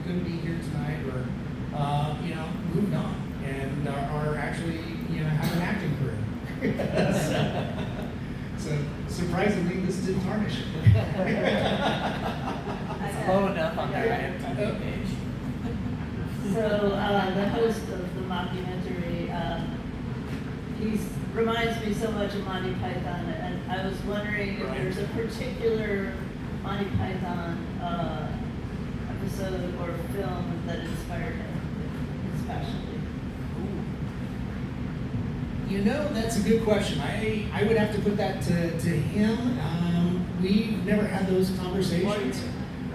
couldn't be here tonight, or moved on and are actually have an acting career. So surprisingly, this didn't tarnish it. Low enough on their IMDb page. So the host of the mockumentary, he reminds me so much of Monty Python, and I was wondering if there's a particular Monty Python episode or film that inspired him especially. That's a good question. I would have to put that to him. We've never had those conversations.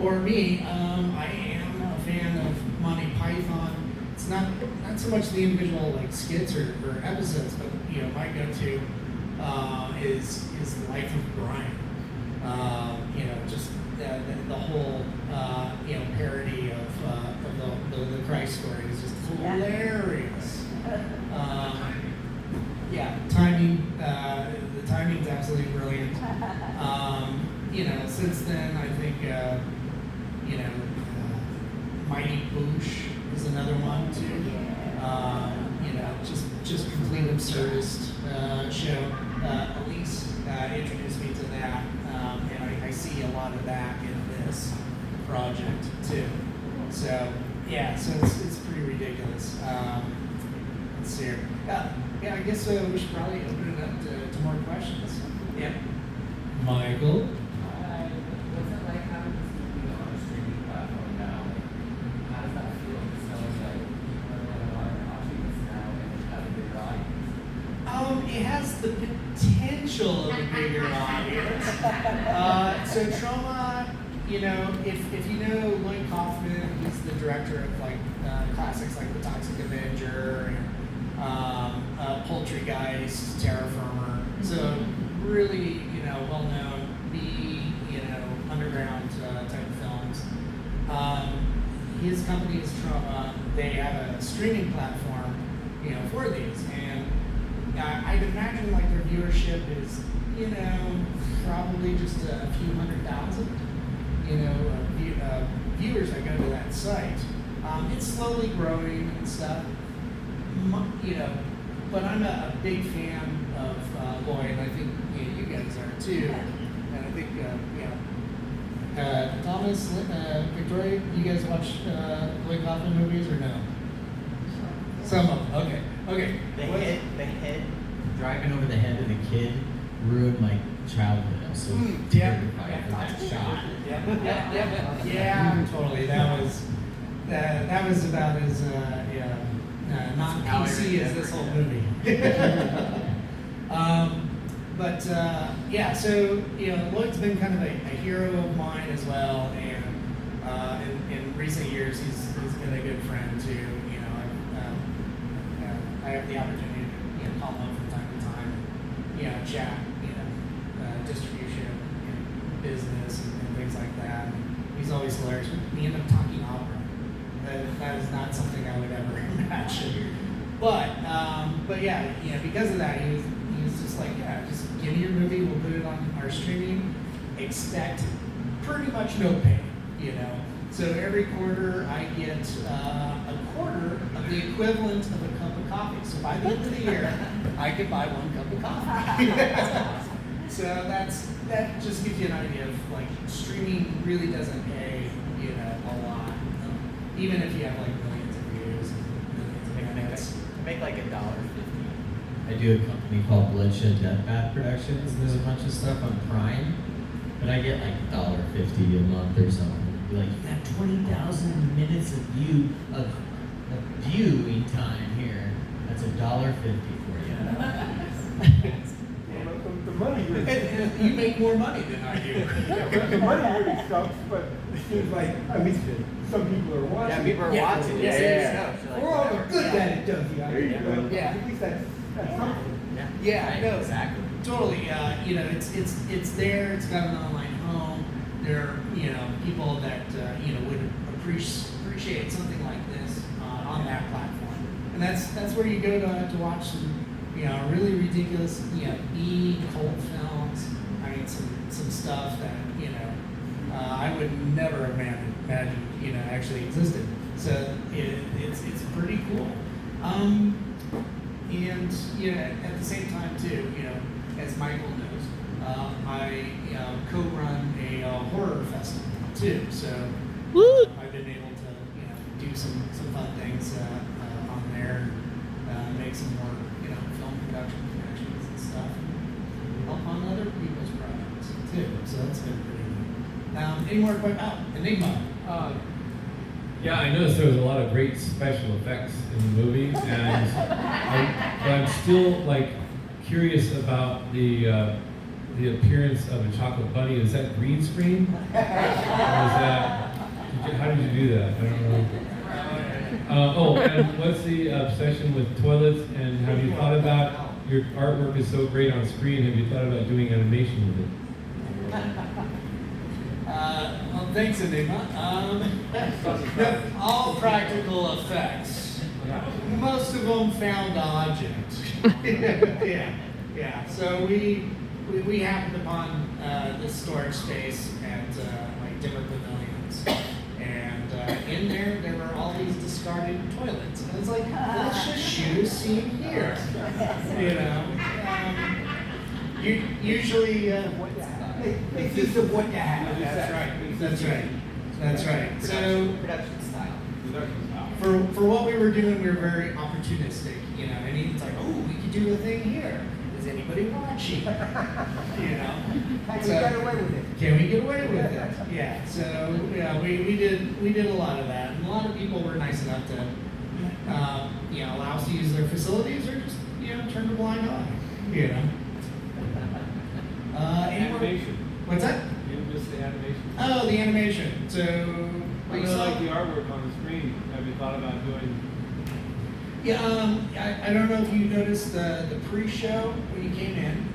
Or me. I am a fan of Monty Python. It's not so much the individual like skits or episodes, but my go-to is the Life of Brian. Just the whole parody of the Christ story is just hilarious. Timing. The timing's absolutely brilliant. Since then, I think Mighty Boosh is another one too. Just complete absurdist show. Elise introduced me to that, and I see a lot of that in this project too. So it's pretty ridiculous. Let's see here. I guess we should probably open it up to more questions. Yeah. Michael? What's it like having this movie on a streaming platform now? How does that feel? It sounds like people are watching this now and it has a bigger audience. It has the potential of a bigger audience. So Trauma, if you know Lloyd Kaufman, he's the director of classics like The Toxic Avenger and Poultrygeist, Terra Firma. So really, well-known B, underground type films. His company is Trauma. They have a streaming platform, for these, and I'd imagine their viewership is, probably just a few 100,000, viewers that go to that site. It's slowly growing and stuff, but I'm a big fan of Lloyd, and I think you guys are too. And I think, Thomas, Victoria, you guys watch Lloyd Kaufman movies or no? Some of them. Okay. The head, driving over the head of the kid ruined my childhood. I was so terrified of that shot. Yeah, totally. That was about as not PC as this whole movie. So Lloyd's been kind of a hero of mine as well, and in recent years he's been a good friend too. I have the opportunity to call him from time to time, chat, distribution, business, and things like that. And he's always hilarious. We end up talking opera. That is not something I would ever imagine. But because of that, he was just like, just give me your movie, we'll put it on our streaming. Expect pretty much no pay, So every quarter I get a quarter of the equivalent of a cup of coffee. So by the end of the year, I could buy 1 cup of coffee. So that just gives you an idea of streaming really doesn't pay, a lot. Even if you have millions of views and millions of minutes. Make $1.50. I do a company called Bloodshed Death Bath Productions, and there's a bunch of stuff on Prime, but I get $1.50 a month or something. Be like, you got 20,000 minutes of viewing time here. That's $1.50 for you. The money really, And you make more money than I do. the money really sucks, but it seems like at least some people are watching. Yeah, people are watching it. Yeah. For all the good that it does, Yeah. At least that's something. Yeah, I know. Exactly. Totally. It's there. It's got an online home. There are people that would appreciate something like this on that platform, and that's where you go to watch some really ridiculous B cult films. I mean some stuff that I would never imagine imagined, actually existed. So it's pretty cool. And at the same time too, as Michael knows, I co-run a horror festival too. So I've been able to do some fun things on there, make some more film production connections and stuff, and help on other people's projects too. So that's been pretty neat. Any more questions? Enigma. Yeah, I noticed there was a lot of great special effects in the movie, and but I'm still curious about the appearance of a chocolate bunny. Is that green screen? Or is that? How did you do that? I don't know. And what's the obsession with toilets? And have you thought about your artwork is so great on screen? Have you thought about doing animation with it? Well, thanks, Enigma. All practical effects. Most of them found objects. Yeah. So we happened upon this storage space at Dimmer Pavilions, and in there were all these discarded toilets. And I was like, let's just shoot a scene here. Usually. Make use of what you have. That's right. So Production style. for what we were doing, we were very opportunistic, and he's like, oh, we could do a thing here. Is anybody watching? Can we get away with it? Can we get away with it? Yeah. So we did a lot of that, and a lot of people were nice enough to allow us to use their facilities, or just turn a blind eye. Animation. What's that? You missed the animation. Oh, the animation. So I really like the artwork on the screen. Have you thought about doing? Yeah, I don't know if you noticed the pre-show when you came in.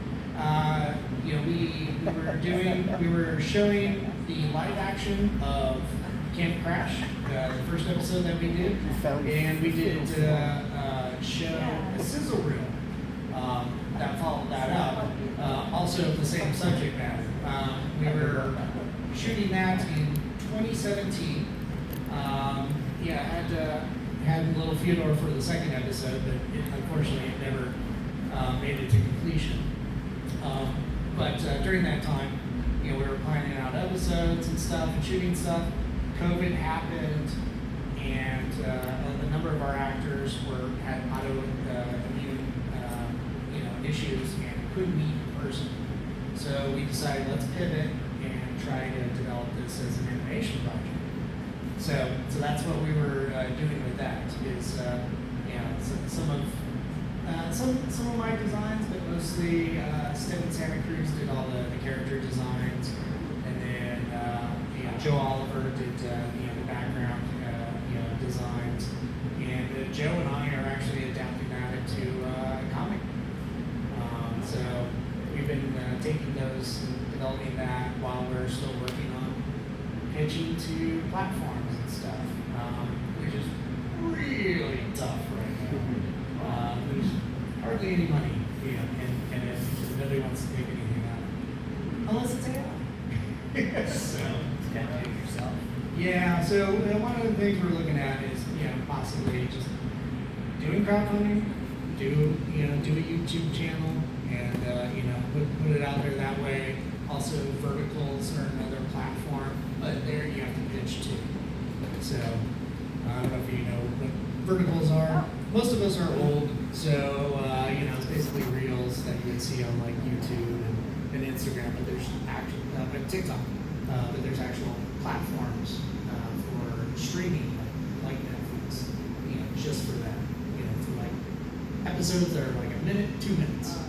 We were showing the live action of Camp Crash, the first episode that we did, and we did show a sizzle reel that followed that up. Also the same subject matter. We were shooting that in 2017. Had a little Fyodor for the second episode, but unfortunately it never made it to completion. But during that time, we were planning out episodes and stuff and shooting stuff. COVID happened, and a number of our actors had autoimmune issues and couldn't meet in person. So we decided, let's pivot and try to develop this as an animation project. So that's what we were doing with that. Is some of my designs, but mostly Stem and Santa Cruz did all the character designs, and then Joe Oliver did the background designs, and Joe and I are actually adapting that into a comic. So we've been taking those and developing that while we're still working on pitching to platforms and stuff, which is really tough right now. There's hardly any money, and nobody wants to make anything out of it, unless it's AI. So You gotta do it yourself. yeah, so one of the things we're looking at is possibly just doing crowdfunding, do a YouTube channel, and put it out there that way. Also, verticals are another platform, but there you have to pitch too. So I don't know if you know what verticals are. Most of us are old, so it's basically reels that you would see on YouTube and Instagram, but there's actual TikTok, but there's actual platforms for streaming like Netflix, just for that, for episodes that are a minute, 2 minutes.